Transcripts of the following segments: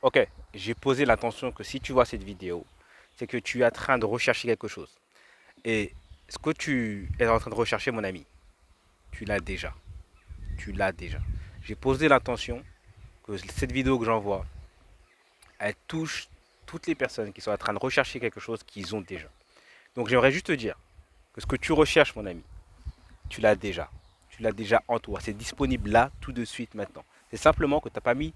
Ok, j'ai posé l'intention que si tu vois cette vidéo, c'est que tu es en train de rechercher quelque chose. Et ce que tu es en train de rechercher, mon ami, tu l'as déjà. Tu l'as déjà. J'ai posé l'intention que cette vidéo que j'envoie, elle touche toutes les personnes qui sont en train de rechercher quelque chose qu'ils ont déjà. Donc j'aimerais juste te dire que ce que tu recherches, mon ami, tu l'as déjà. Tu l'as déjà en toi. C'est disponible là, tout de suite, maintenant. C'est simplement que tu n'as pas mis,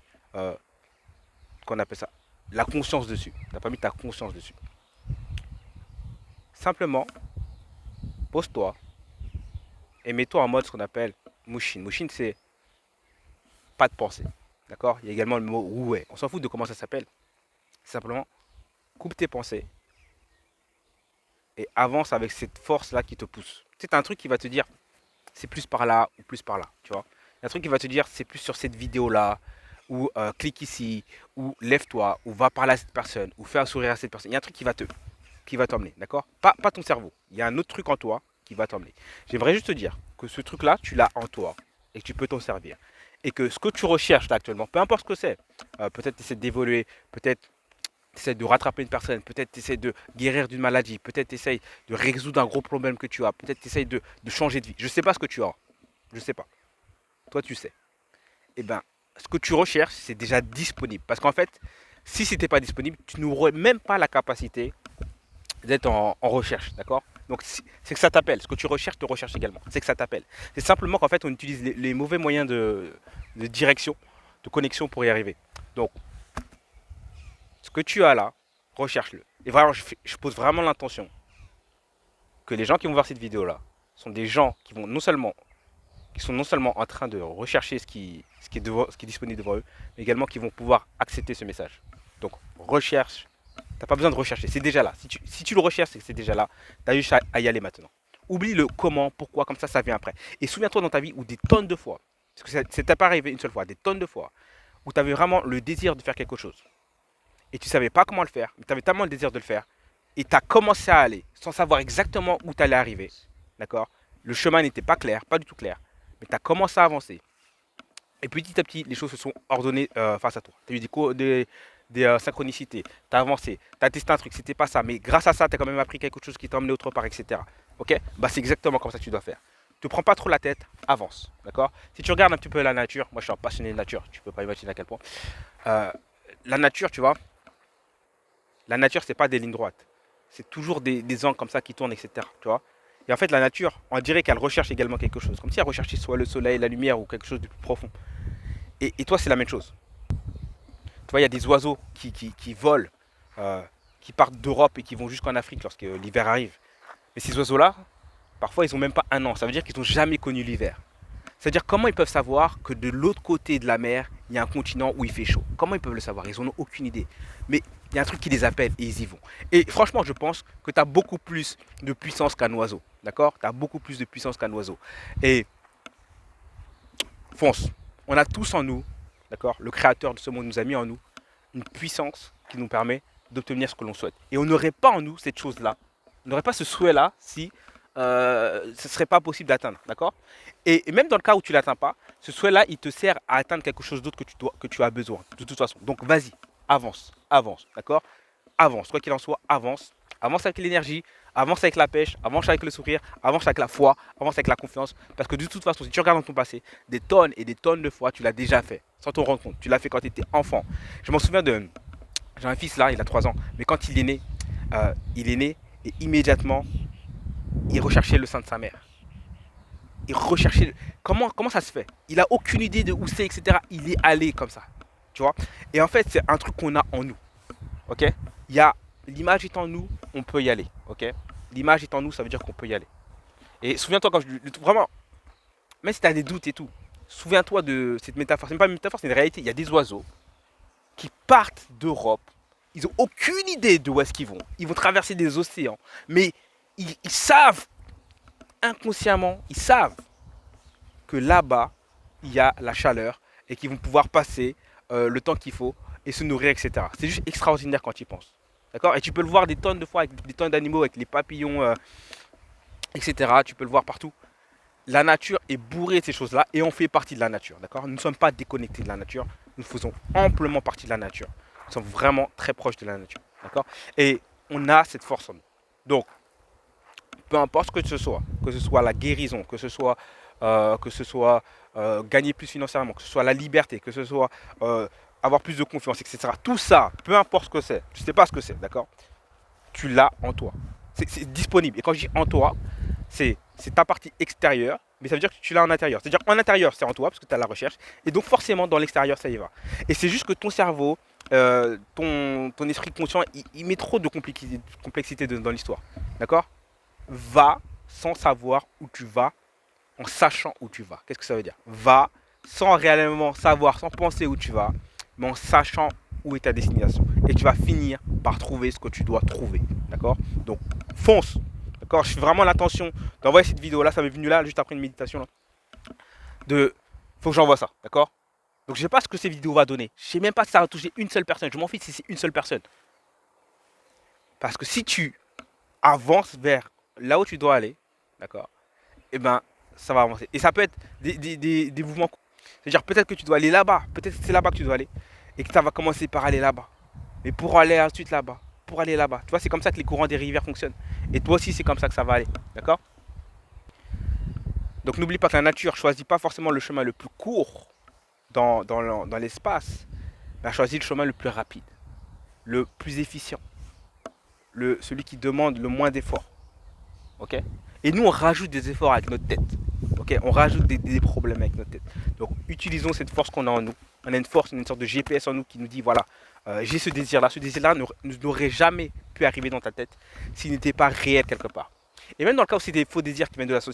qu'on appelle ça, la conscience dessus. Tu n'as pas mis ta conscience dessus. Simplement, pose-toi et mets-toi en mode ce qu'on appelle Mushin. Mushin, c'est pas de pensée. D'accord. Il y a également le mot ouais. On s'en fout de comment ça s'appelle. Simplement, coupe tes pensées et avance avec cette force-là qui te pousse. C'est un truc qui va te dire c'est plus par là ou plus par là. Tu vois. Il y a un truc qui va te dire c'est plus sur cette vidéo-là ou clique ici ou lève-toi ou va parler à cette personne ou fais un sourire à cette personne. Il y a un truc qui va t'emmener. D'accord. Pas ton cerveau. Il y a un autre truc en toi qui va t'emmener. J'aimerais juste te dire que ce truc-là, tu l'as en toi et que tu peux t'en servir. Et que ce que tu recherches là actuellement, peu importe ce que c'est, peut-être tu essaies d'évoluer, peut-être tu essaies de rattraper une personne, peut-être tu essaies de guérir d'une maladie, peut-être tu essaies de résoudre un gros problème que tu as, peut-être tu essaies de changer de vie. Je ne sais pas ce que tu as, je ne sais pas. Toi, tu sais. Eh bien, ce que tu recherches, c'est déjà disponible. Parce qu'en fait, si ce n'était pas disponible, tu n'aurais même pas la capacité d'être en recherche, d'accord. Donc c'est que ça t'appelle. Ce que tu recherches te recherche également. C'est que ça t'appelle. C'est simplement qu'en fait on utilise les mauvais moyens de direction, de connexion pour y arriver. Donc ce que tu as là, recherche-le. Et vraiment, je pose vraiment l'intention que les gens qui vont voir cette vidéo là sont des gens qui sont non seulement en train de rechercher ce qui est disponible devant eux, mais également qui vont pouvoir accepter ce message. Donc recherche. T'as pas besoin de rechercher, c'est déjà là. Si tu le recherches, c'est que c'est déjà là. T'as juste à y aller maintenant. Oublie le comment, pourquoi, comme ça vient après. Et souviens-toi dans ta vie où des tonnes de fois, parce que ça t'est pas arrivé une seule fois, des tonnes de fois, où tu avais vraiment le désir de faire quelque chose. Et tu savais pas comment le faire, mais tu avais tellement le désir de le faire. Et tu as commencé à aller, sans savoir exactement où tu allais arriver. D'accord. Le chemin n'était pas clair, pas du tout clair. Mais tu as commencé à avancer. Et petit à petit, les choses se sont ordonnées face à toi. Tu as eu des synchronicités, tu as avancé, tu as testé un truc, c'était pas ça, mais grâce à ça, tu as quand même appris quelque chose qui t'a emmené autre part, etc. Ok. Bah, c'est exactement comme ça que tu dois faire. Ne te prends pas trop la tête, avance. D'accord. Si tu regardes un petit peu la nature, moi je suis un passionné de nature, tu peux pas imaginer à quel point. Euh, la nature, tu vois, la nature, c'est pas des lignes droites. C'est toujours des angles comme ça qui tournent, etc. Tu vois. Et en fait, la nature, on dirait qu'elle recherche également quelque chose. Comme si elle recherchait soit le soleil, la lumière ou quelque chose de plus profond. Et toi, c'est la même chose. Tu vois, il y a des oiseaux qui volent, euh, qui partent d'Europe et qui vont jusqu'en Afrique lorsque l'hiver arrive. Mais ces oiseaux-là, parfois, ils n'ont même pas un an. Ça veut dire qu'ils n'ont jamais connu l'hiver. C'est-à-dire comment ils peuvent savoir que de l'autre côté de la mer, il y a un continent où il fait chaud. Comment ils peuvent le savoir? Ils n'en ont aucune idée. Mais il y a un truc qui les appelle et ils y vont. Et franchement, je pense que tu as beaucoup plus de puissance qu'un oiseau. D'accord. Tu as beaucoup plus de puissance qu'un oiseau. Et fonce. On a tous en nous, d'accord. Le créateur de ce monde nous a mis en nous une puissance qui nous permet d'obtenir ce que l'on souhaite. Et on n'aurait pas en nous cette chose-là, on n'aurait pas ce souhait-là si ce ne serait pas possible d'atteindre, d'accord. Et même dans le cas où tu ne l'atteins pas, ce souhait-là, il te sert à atteindre quelque chose d'autre que tu as besoin, de toute façon. Donc vas-y, avance, avance, d'accord. Avance, quoi qu'il en soit, avance. Avance avec l'énergie, avance avec la pêche, avance avec le sourire, avance avec la foi, avance avec la confiance. Parce que de toute façon, si tu regardes dans ton passé, des tonnes et des tonnes de fois, tu l'as déjà fait, sans t'en rendre compte. Tu l'as fait quand tu étais enfant. Je m'en souviens de. J'ai un fils là, il a 3 ans. Mais quand il est né et immédiatement, il recherchait le sein de sa mère. Il recherchait. Comment ça se fait? Il a aucune idée de où c'est, etc. Il est allé comme ça. Tu vois. Et en fait, c'est un truc qu'on a en nous. Ok. Il y a. L'image est en nous, on peut y aller. Ok. L'image est en nous, ça veut dire qu'on peut y aller. Et souviens-toi quand vraiment, même si tu as des doutes et tout, souviens-toi de cette métaphore. C'est même pas une métaphore, c'est une réalité. Il y a des oiseaux qui partent d'Europe. Ils n'ont aucune idée de où est-ce qu'ils vont. Ils vont traverser des océans. Mais ils savent, inconsciemment, ils savent que là-bas, il y a la chaleur et qu'ils vont pouvoir passer le temps qu'il faut et se nourrir, etc. C'est juste extraordinaire quand tu y penses. D'accord. Et tu peux le voir des tonnes de fois avec des tonnes d'animaux, avec les papillons, etc. Tu peux le voir partout. La nature est bourrée de ces choses-là et on fait partie de la nature. D'accord. Nous ne sommes pas déconnectés de la nature. Nous faisons amplement partie de la nature. Nous sommes vraiment très proches de la nature. D'accord? Et on a cette force en nous. Donc, peu importe que ce soit la guérison, que ce soit gagner plus financièrement, que ce soit la liberté, que ce soit avoir plus de confiance, etc. Tout ça, peu importe ce que c'est, tu ne sais pas ce que c'est, d'accord? Tu l'as en toi. C'est disponible. Et quand je dis en toi, c'est ta partie extérieure, mais ça veut dire que tu l'as en intérieur. C'est-à-dire en intérieur, c'est en toi, parce que tu as la recherche, et donc forcément dans l'extérieur, ça y va. Et c'est juste que ton cerveau, ton esprit conscient, il met trop de complexité dans l'histoire. D'accord? Va sans savoir où tu vas, en sachant où tu vas. Qu'est-ce que ça veut dire? Va sans réellement savoir, sans penser où tu vas, mais en sachant où est ta destination. Et tu vas finir par trouver ce que tu dois trouver. D'accord? Donc, fonce. D'accord? Je suis vraiment l'intention d'envoyer cette vidéo là. Ça m'est venu là, juste après une méditation. Là, faut que j'envoie ça. D'accord? Donc, je ne sais pas ce que cette vidéo va donner. Je ne sais même pas si ça va toucher une seule personne. Je m'en fiche si c'est une seule personne. Parce que si tu avances vers là où tu dois aller, d'accord? Et ben, ça va avancer. Et ça peut être des mouvements. C'est-à-dire peut-être que tu dois aller là-bas, peut-être que c'est là-bas que tu dois aller, et que ça va commencer par aller là-bas. Mais pour aller ensuite là-bas, pour aller là-bas. Tu vois, c'est comme ça que les courants des rivières fonctionnent. Et toi aussi, c'est comme ça que ça va aller. D'accord? Donc n'oublie pas que la nature ne choisit pas forcément le chemin le plus court dans l'espace, mais elle choisit le chemin le plus rapide, le plus efficient, celui qui demande le moins d'efforts. Ok? Et nous, on rajoute des efforts avec notre tête. Ok? On rajoute des problèmes avec notre tête. Donc, utilisons cette force qu'on a en nous. On a une force, une sorte de GPS en nous qui nous dit, voilà, j'ai ce désir-là. Ce désir-là n'aurait jamais pu arriver dans ta tête s'il n'était pas réel quelque part. Et même dans le cas où c'est des faux désirs qui viennent de la société,